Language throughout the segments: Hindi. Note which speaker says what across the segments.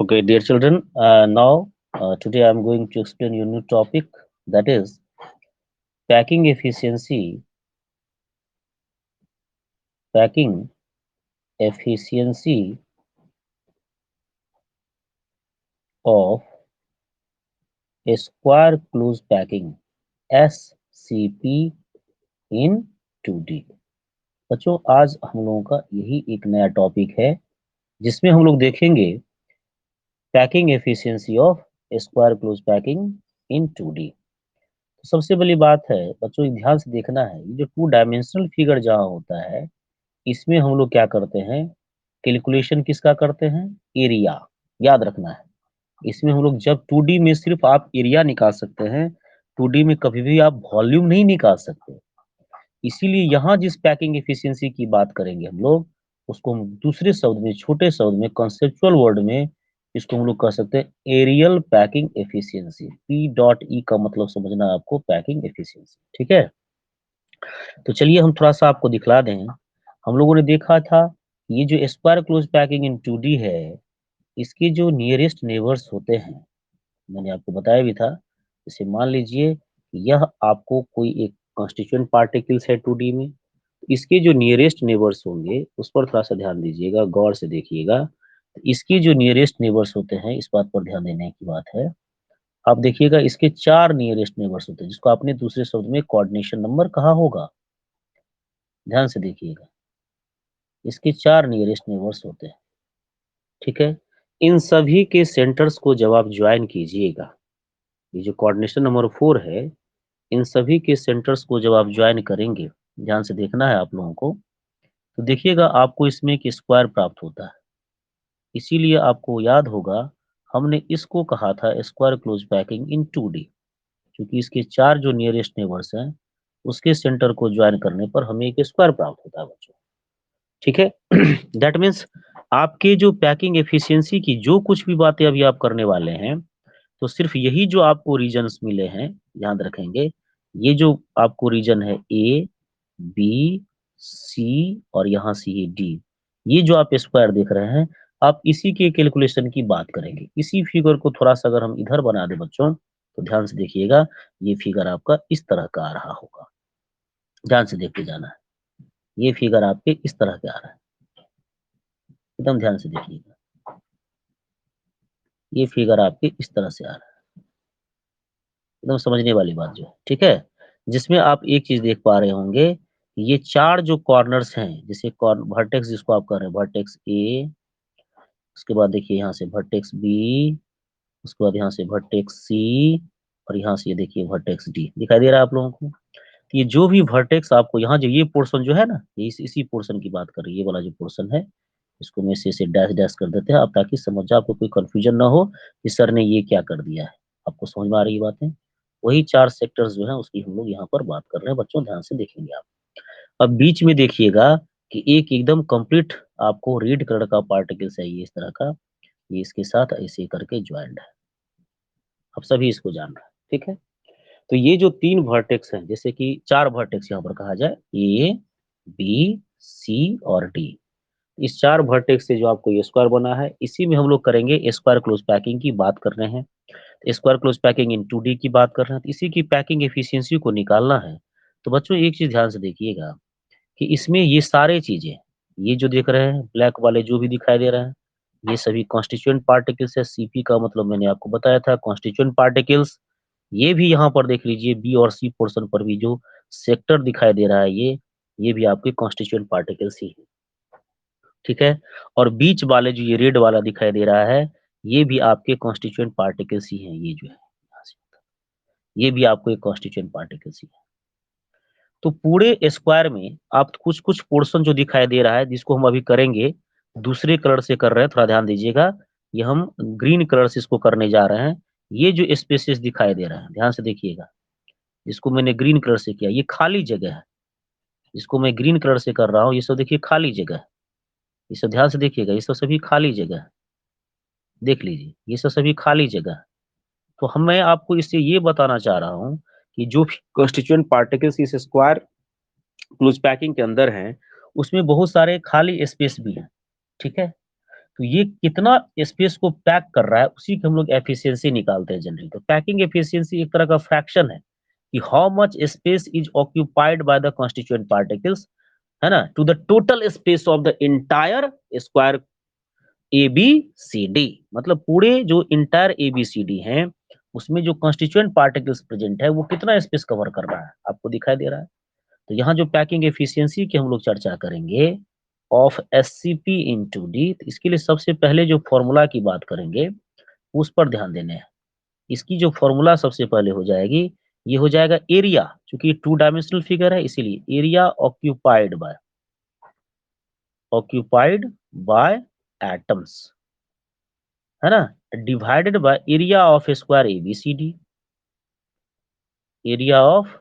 Speaker 1: Okay, dear children, now today I'm going to explain you a new topic, that is packing efficiency, packing efficiency of a square close packing SCP in 2D। बच्चों, आज हम लोगों का यही एक नया टॉपिक है जिसमें हम लोग देखेंगे packing efficiency of square close packing in 2D। तो सबसे बड़ी बात है बच्चों, ध्यान से देखना है, ये जो टू डायमेंशनल फिगर जहाँ होता है इसमें हम लोग क्या करते हैं, कैलकुलेशन किसका करते हैं, एरिया। याद रखना है, इसमें हम लोग जब 2D में सिर्फ आप एरिया निकाल सकते हैं, 2D में कभी भी आप वॉल्यूम नहीं निकाल सकते। इसीलिए यहाँ जिस पैकिंग एफिशिएंसी की बात करेंगे हम लोग, उसको हम दूसरे शब्द में, छोटे शब्द में, कंसेप्चुअल वर्ड में इसको हम लोग कह सकते हैं एरियल पैकिंग एफिशिएंसी। P.E का मतलब समझना है आपको, पैकिंग एफिशिएंसी। ठीक है, तो चलिए हम थोड़ा सा आपको दिखला दें। हम लोगों ने देखा था ये जो square close packing in 2D है, इसके जो नियरेस्ट नेबर्स होते हैं, मैंने आपको बताया भी था। जैसे मान लीजिए यह आपको कोई एक कॉन्स्टिट्यूएंट पार्टिकल्स है 2D में, इसके जो नियरेस्ट नेबर्स होंगे उस पर थोड़ा सा ध्यान दीजिएगा, गौर से देखिएगा। तो इसके जो नियरेस्ट नेबर्स होते हैं, इस बात पर ध्यान देने की बात है। आप देखिएगा इसके 4 नियरेस्ट नेबर्स होते हैं, जिसको आपने दूसरे शब्द में कोऑर्डिनेशन नंबर कहा होगा। ध्यान से देखिएगा, इसके 4 नियरेस्ट नेबर्स होते हैं। ठीक है, इन सभी के सेंटर्स को जब आप ज्वाइन कीजिएगा, ये जो कोऑर्डिनेशन नंबर 4 है, इन सभी के सेंटर्स को जब आप ज्वाइन करेंगे, ध्यान से देखना है आप लोगों को, तो देखिएगा आपको इसमें एक स्क्वायर प्राप्त होता है। इसीलिए आपको याद होगा हमने इसको कहा था square close packing in 2D, क्योंकि इसके 4 जो नियरेस्ट नेबर्स हैं उसके सेंटर को ज्वाइन करने पर हमें एक स्क्वायर प्राप्त होता है बच्चों। ठीक है, दैट मीन्स आपके जो पैकिंग एफिशिएंसी की जो कुछ भी बातें अभी आप करने वाले हैं, तो सिर्फ यही जो आपको रीजन्स मिले हैं, याद रखेंगे, ये जो आपको रीजन है ए, बी, सी और यहाँ से ये डी, ये जो आप स्क्वायर देख रहे हैं, आप इसी के कैलकुलेशन की बात करेंगे। इसी फिगर को थोड़ा सा अगर हम इधर बना दें बच्चों, तो ध्यान से देखिएगा, ये फिगर आपका इस तरह का आ रहा होगा। ध्यान से देखते जाना है, ये फिगर आपके इस तरह का आ रहा है, एकदम ध्यान से देखिएगा, ये फिगर आपके इस तरह से आ रहा है, एकदम समझने वाली बात जो है। ठीक है, जिसमें आप एक चीज देख पा रहे होंगे, ये 4 जो कॉर्नर्स हैं, जैसे वर्टेक्स जिसको आप कर रहे हैं, वर्टेक्स ए, उसके बाद देखिए यहाँ से वर्टेक्स बी, उसके बाद यहाँ से वर्टेक्स सी, और यहाँ से ये देखिए वर्टेक्स डी, दिखाई दे रहा है आप लोगों को। तो ये जो भी वर्टेक्स आपको यहाँ जो ये पोर्शन जो है ना, ये इसी पोर्शन की बात कर रही है, ये वाला जो पोर्शन है, इसको मैं से डैश डैश कर देते हैं अब, ताकि समझ जाए, आपको कोई कंफ्यूजन ना हो कि सर ने ये क्या कर दिया है। आपको समझ में आ रही है बातें, वही 4 सेक्टर्स जो है उसकी हम लोग यहाँ पर बात कर रहे हैं बच्चों, ध्यान से देखेंगे आप। अब बीच में देखिएगा कि एक एकदम कंप्लीट आपको रेड कलर का पार्टिकल्स है, ये इस तरह का, ये इसके साथ ऐसे करके ज्वाइंट है। अब सभी इसको जान रहे हैं। ठीक है, तो ये जो 3 वर्टेक्स हैं, जैसे कि 4 वर्टेक्स यहाँ पर कहा जाए, ए, बी, सी और डी, इस 4 वर्टेक्स से जो आपको ये स्क्वायर बना है, इसी में हम लोग करेंगे स्क्वायर क्लोज पैकिंग की बात कर रहे हैं। Square close packing in 2D की बात कर रहे हैं, तो इसी की पैकिंग एफिशिएंसी को निकालना है। तो बच्चों एक चीज ध्यान से देखिएगा कि इसमें ये सारे चीजें, ये जो देख रहे हैं ब्लैक वाले जो भी दिखाई दे रहे हैं, ये सभी कॉन्स्टिट्यूएंट पार्टिकल्स है। सीपी का मतलब मैंने आपको बताया था, कॉन्स्टिट्यूएंट पार्टिकल्स। ये भी यहाँ पर देख लीजिए, बी और सी पोर्शन पर भी जो सेक्टर दिखाई दे रहा है, ये भी आपके कॉन्स्टिट्यूएंट पार्टिकल्स ही है। ठीक है, और बीच वाले जो ये रेड वाला दिखाई दे रहा है, ये भी आपके कॉन्स्टिट्यूएंट पार्टिकल्स ही हैं, ये जो है यहाँ से, ये भी आपको एक कॉन्स्टिट्यूएंट पार्टिकल्स ही है। तो पूरे स्क्वायर में आप कुछ कुछ पोर्शन जो दिखाई दे रहा है, जिसको हम अभी करेंगे, दूसरे कलर से कर रहे हैं, थोड़ा ध्यान दीजिएगा, ये हम ग्रीन कलर से इसको करने जा रहे हैं। ये जो स्पेसेस दिखाई दे रहा है, ध्यान से देखिएगा, जिसको मैंने ग्रीन कलर से किया, ये खाली जगह है। जिसको मैं ग्रीन कलर से कर रहा हूँ, ये सब देखिए खाली जगह है, ये सब ध्यान से देखिएगा, ये सब सभी खाली जगह है। देख लीजिए, ये सब सभी खाली जगह है। तो हम मैं आपको इससे ये बताना चाह रहा हूँ कि जो भी कॉन्स्टिट्यूएंट पार्टिकल्स इस स्क्वायर क्लोज पैकिंग के अंदर हैं, उसमें बहुत सारे खाली स्पेस भी हैं। ठीक है, तो ये कितना स्पेस को पैक कर रहा है उसी की हम लोग एफिशिएंसी निकालते हैं जनरली। तो पैकिंग एफिशिएंसी एक तरह का फ्रैक्शन है कि how much space is occupied by the constituent particles, है ना, to the total space of the entire square A B C D. मतलब पूरे जो entire A B C D है उसमें जो कॉन्स्टिट्यूएंट पार्टिकल्स प्रेजेंट है वो कितना स्पेस कवर कर रहा है आपको दिखाई दे रहा है। तो यहाँ जो पैकिंग एफिशिएंसी की हम लोग चर्चा करेंगे of S C P into D, इसके लिए सबसे पहले जो फॉर्मूला की बात करेंगे उस पर ध्यान देने हैं। इसकी जो फॉर्मूला सबसे पहले हो जाएगी, ये हो जाएगा एरिया, क्योंकि टू डायमेंशनल फिगर है इसीलिए एरिया ऑक्यूपाइड बाय एटम्स, है ना, divided by area of square ABCD, area of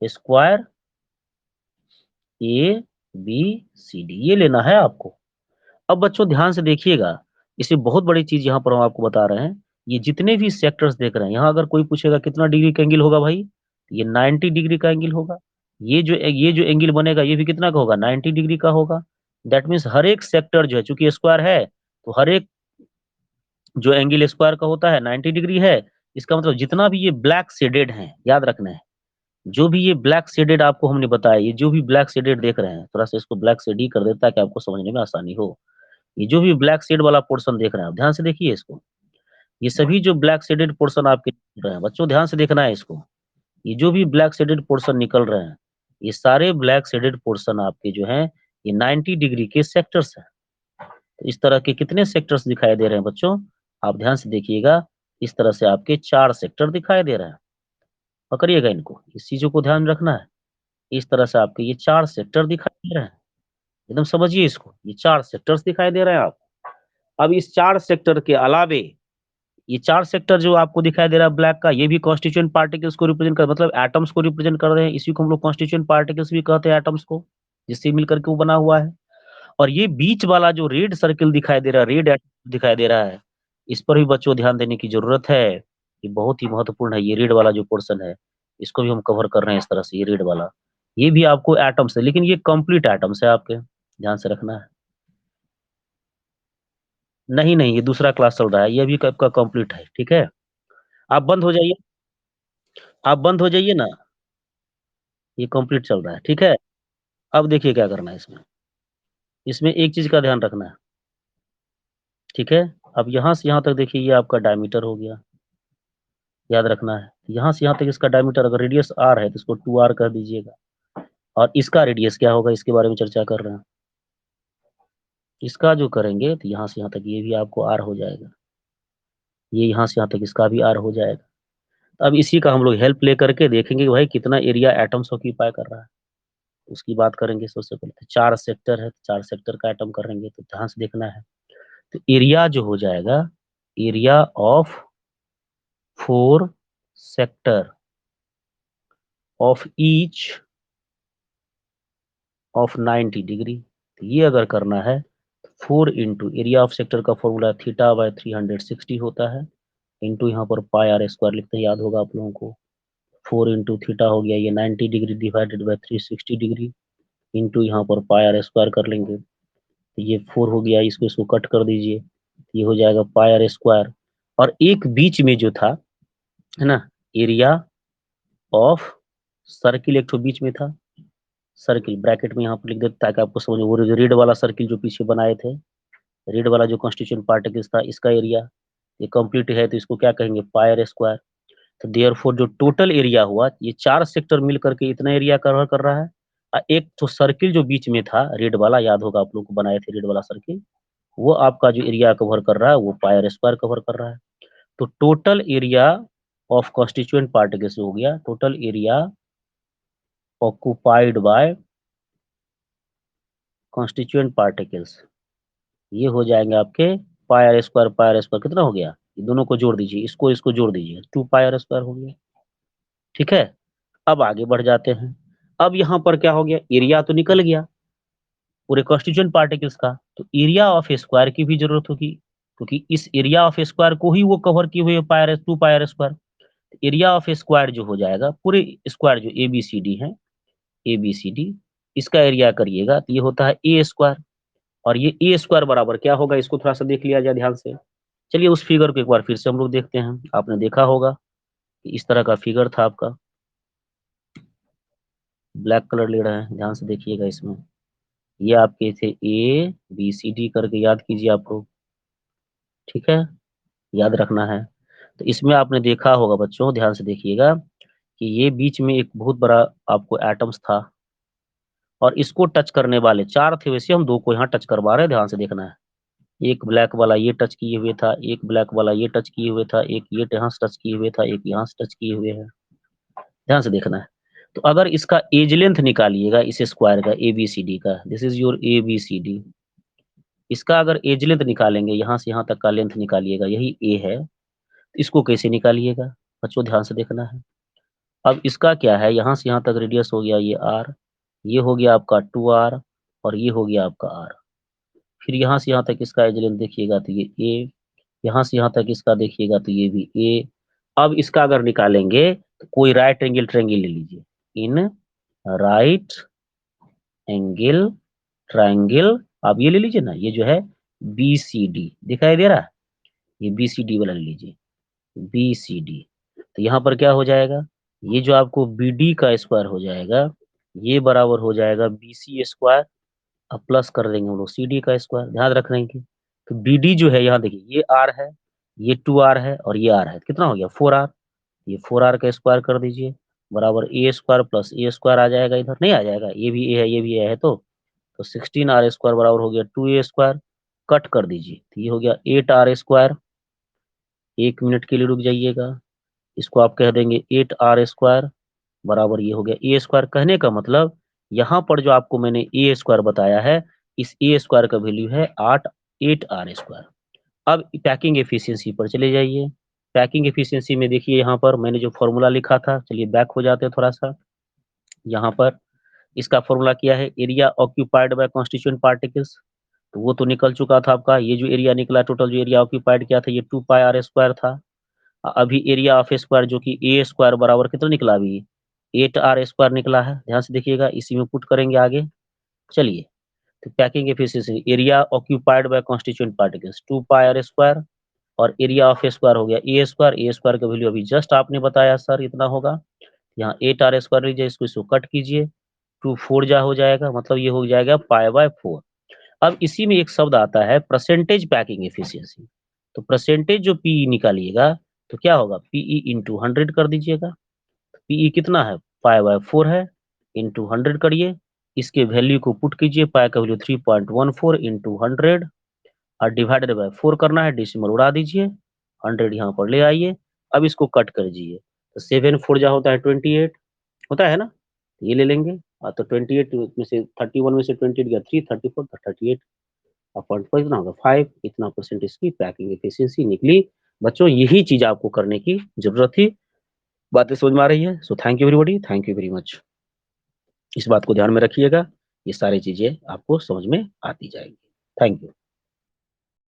Speaker 1: square A B C D, ये लेना है आपको। अब बच्चों ध्यान से देखिएगा, इसे बहुत बड़ी चीज यहाँ पर हम आपको बता रहे हैं। ये जितने भी सेक्टर्स देख रहे हैं, यहाँ अगर कोई पूछेगा कितना डिग्री का एंगल होगा भाई, ये 90 डिग्री का एंगल होगा। ये जो एंगल बनेगा ये भी कितना का होगा, 90 डिग्री का होगा। दैट मीन्स हर एक सेक्टर जो है, चूंकि स्क्वायर है तो हर एक जो एंगल स्क्वायर का होता है 90 डिग्री है। इसका मतलब जितना भी ये ब्लैक शेडेड है, याद रखना है, जो भी ये ब्लैक शेडेड आपको हमने बताया, ये जो भी ब्लैक शेडेड देख रहे हैं, थोड़ा सा इसको ब्लैक शेड ही कर देता है कि आपको समझने में आसानी हो। ये जो भी ब्लैक शेड वाला पोर्शन देख रहे हैं आप ध्यान से देखिए इसको, ये सभी जो ब्लैक शेडेड पोर्शन आपके निकल रहे हैं, बच्चों ध्यान से देखना है इसको, ये जो भी ब्लैक शेडेड पोर्शन निकल रहे हैं, ये सारे ब्लैक शेडेड पोर्शन आपके जो हैं ये 90 डिग्री के सेक्टर्स हैं। तो इस तरह के कितने सेक्टर्स दिखाई दे रहे हैं बच्चों, आप ध्यान से देखिएगा, इस तरह से आपके 4 सेक्टर दिखाई दे रहे हैं। पकड़िएगा इनको, इस चीजों को ध्यान में रखना है। इस तरह से आपके ये 4 सेक्टर दिखाई दे रहे हैं, एकदम समझिए इसको, ये 4 सेक्टर्स दिखाई दे रहे हैं आप। अब इस 4 सेक्टर के अलावे ये 4 सेक्टर जो आपको दिखाई दे रहा है ब्लैक का, ये भी कॉन्स्टिट्यूएंट पार्टिकल्स को रिप्रेजेंट कर, मतलब एटम्स को रिप्रेजेंट कर रहे हैं। इसी को हम लोग कॉन्स्टिट्यूएंट पार्टिकल्स भी कहते हैं, एटम्स को, जिससे मिलकर के वो बना हुआ है। और ये बीच वाला जो रेड सर्किल दिखाई दे रहा है, रेड एटम दिखाई दे रहा है, इस पर भी बच्चों ध्यान देने की जरूरत है। ये बहुत ही महत्वपूर्ण है, ये रेड वाला जो पोर्शन है इसको भी हम कवर कर रहे हैं इस तरह से, ये रेड वाला, ये भी आपको एटम्स है, लेकिन ये कंप्लीट एटम्स है आपके, ध्यान से रखना है। नहीं नहीं, ये दूसरा क्लास चल रहा है, ये अभी आपका कंप्लीट है, ठीक है। आप बंद हो जाइए, आप बंद हो जाइए ना, ये कंप्लीट चल रहा है, ठीक है। अब देखिए क्या करना है इसमें, इसमें एक चीज का ध्यान रखना है, ठीक है। अब यहाँ से यहाँ तक देखिए ये आपका डायमीटर हो गया, याद रखना है, यहाँ से यहाँ तक इसका डायमीटर, अगर रेडियस आर है तो इसको 2r कर दीजिएगा। और इसका रेडियस क्या होगा इसके बारे में चर्चा कर रहे हैं, इसका जो करेंगे तो यहाँ से यहाँ तक ये भी आपको आर हो जाएगा, ये यहाँ से यहाँ तक इसका भी आर हो जाएगा। तो अब इसी का हम लोग हेल्प ले करके देखेंगे कि भाई कितना एरिया एटम्स ऑक्यूपाई कर रहा है, उसकी बात करेंगे। सबसे पहले तो 4 सेक्टर है, तो 4 सेक्टर का एटम करेंगे, तो ध्यान से देखना है। तो एरिया जो हो जाएगा, area of 4 sector of each of 90 degree, तो ये अगर करना है, 4 इंटू एरिया ऑफ सेक्टर का फॉर्मूला थीटा बाय 360 होता है, इंटू यहाँ पर पाई आर स्क्वायर लिखते हैं, याद होगा आप लोगों को। 4 इंटू थीटा हो गया ये 90 degree divided by 360 degree, into यहाँ पर पाई आर स्क्वायर कर लेंगे, तो ये 4 हो गया, इसको इसको कट कर दीजिए, ये हो जाएगा पाई आर स्क्वायर। और एक बीच में जो था, है ना, एरिया ऑफ सर्किल, एक तो बीच में था सर्किल, ब्रैकेट में यहाँ पर लिख देते ताकि आपको समझ, वो जो रेड वाला सर्किल जो पीछे बनाए थे, रेड वाला जो कॉन्स्टिट्यूएंट पार्टिकल्स था, इसका एरिया ये कंप्लीट है, तो इसको क्या कहेंगे, पाई आर स्क्वायर। तो देयरफॉर जो टोटल एरिया हुआ, ये 4 सेक्टर मिल करके इतना एरिया कवर कर रहा है। एक तो सर्किल जो बीच में था रेड वाला, याद होगा आप लोग को, बनाए थे रेड वाला सर्किल, वो आपका जो एरिया कवर कर रहा है वो पाई आर स्क्वायर कवर कर रहा है। तो total area of constituent particles हो गया, total area occupied by constituent particles, ये हो जाएंगे आपके पाई आर स्क्वायर कितना हो गया, ये दोनों को जोड़ दीजिए, इसको इसको जोड़ दीजिए, 2 पाई आर स्क्वायर हो गया, ठीक है। अब आगे बढ़ जाते हैं। अब यहाँ पर क्या हो गया, एरिया तो निकल गया पूरे कॉन्स्टिट्यूएंट पार्टिकल्स का, तो एरिया ऑफ स्क्वायर की भी जरूरत होगी, क्योंकि इस एरिया ऑफ स्क्वायर को ही वो कवर किए हुए pi r 2 pi r square. Area of square जो हो जाएगा पूरे स्क्वायर जो ए बी सी डी है, ए बी सी डी, इसका एरिया करिएगा तो ये होता है ए स्क्वायर। और ये ए स्क्वायर बराबर क्या होगा, इसको थोड़ा सा देख लिया जाए ध्यान से। चलिए उस फिगर को एक बार फिर से हम लोग देखते हैं। आपने देखा होगा कि इस तरह का फिगर था आपका, ब्लैक कलर ले रहे हैं, ध्यान से देखिएगा इसमें। ये आपके थे ए बी सी डी करके, याद कीजिए आपको, ठीक है, याद रखना है। तो इसमें आपने देखा होगा बच्चों, ध्यान से देखिएगा कि ये बीच में एक बहुत बड़ा आपको एटम्स था, और इसको टच करने वाले चार थे, वैसे हम दो को यहाँ टच करवा रहे हैं, ध्यान से देखना है। एक ब्लैक वाला ये टच किए हुए था, एक ब्लैक वाला ये टच किए हुए था, एक ये यहाँ से टच किए हुए था, एक यहाँ से टच किए हुए है, ध्यान से देखना है। तो अगर इसका एज लेंथ निकालिएगा इस स्क्वायर का, ए बी सी डी का, this is your A B C D, इसका अगर एज लेंथ निकालेंगे, यहाँ से यहाँ तक का लेंथ निकालिएगा, यही ए है, तो इसको कैसे निकालिएगा बच्चों, ध्यान से देखना है। अब इसका क्या है, यहाँ से यहाँ तक रेडियस हो गया ये आर, ये हो गया आपका 2r, और ये हो गया आपका आर। फिर यहाँ से यहाँ तक इसका एज लेंथ देखिएगा तो ये ए, यहाँ से यहाँ तक इसका देखिएगा तो ये भी ए। अब इसका अगर निकालेंगे तो कोई राइट एंगल ट्रायंगल ले लीजिए, इन राइट एंगल ट्रायंगल, आप ये ले लीजिए ना, ये जो है बी सी डी दिखाई दे रहा है, ये बी सी डी वाला ले लीजिए, बी सी डी। तो यहाँ पर क्या हो जाएगा, ये जो आपको बी डी का स्क्वायर हो जाएगा, ये बराबर हो जाएगा बी सी स्क्वायर, अब प्लस कर देंगे हम लोग सी डी का स्क्वायर, ध्यान रख रहे हैं कि। तो बी डी जो है, यहाँ देखिए ये आर है, ये 2r है, और ये आर है, कितना हो गया 4r, ये 4r का स्क्वायर कर दीजिए, बराबर ए स्क्वायर प्लस ए स्क्वायर आ जाएगा, इधर नहीं आ जाएगा, ये भी ए है ये भी ए है, तो 16r स्क्वायर बराबर हो गया 2a स्क्वायर, कट कर दीजिए, तो ये हो गया 8r स्क्वायर। 1 मिनट के लिए रुक जाइएगा, इसको आप कह देंगे 8r स्क्वायर बराबर ये हो गया ए स्क्वायर। कहने का मतलब यहाँ पर जो आपको मैंने ए स्क्वायर बताया है, इस ए स्क्वायर का वैल्यू है 8r स्क्वायर। अब पैकिंग एफिशिएंसी पर चले जाइए। पैकिंग एफिशिएंसी में देखिए, यहाँ पर मैंने जो फॉर्मूला लिखा था, चलिए बैक हो जाते हैं थोड़ा सा। यहाँ पर इसका फॉर्मूला क्या है, area occupied by constituent particles, तो वो तो निकल चुका था आपका। ये जो एरिया निकला, टोटल जो एरिया ऑक्यूपाइड किया था, ये 2πr स्क्वायर था। अभी एरिया ऑफ स्क्वायर जो कि ए स्क्वायर बराबर कितना निकला, अभी 8r स्क्वायर निकला है, ध्यान से देखिएगा, इसी में पुट करेंगे आगे। चलिए, तो packing efficiency, area occupied by constituent particles 2πr square, और एरिया ऑफ स्क्वायर हो गया ए स्क्वायर, ए स्क्वायर का वैल्यू अभी जस्ट आपने बताया सर इतना होगा। यहाँ 8r स्क्वायर लीजिए, इसको कट कीजिए, 2 4 जा हो जाएगा, मतलब ये हो जाएगा π/4। अब इसी में एक शब्द आता है परसेंटेज पैकिंग एफिशिएंसी, तो परसेंटेज जो पी निकालिएगा तो क्या होगा, पीई इंटू 100 कर दीजिएगा। पीई कितना है, π/4 है, इंटू 100 करिए, इसके वैल्यू को पुट कीजिए, पाई का वैल्यू 3.14 इंटू 100, और डिवाइडेड बाय 4 करना है, डेसिमल उड़ा दीजिए, 100 यहाँ पर ले आइए। अब इसको कट कर दीजिए, तो 7 4 जा होता है 28, होता है ना, ये ले लेंगे। तो 28 में से 31 में से 28 गया 3, 34, 38 अपॉइंट पर इतना होगा 5, इतना परसेंट इसकी पैकिंग एफिशिएंसी निकली। बच्चों यही चीज आपको करने की जरूरत थी। बातें समझ में आ रही है? So thank you everybody, thank you very much. इस बात को ध्यान में रखिएगा, ये सारी चीजें आपको समझ में आती जाएंगी। Thank you.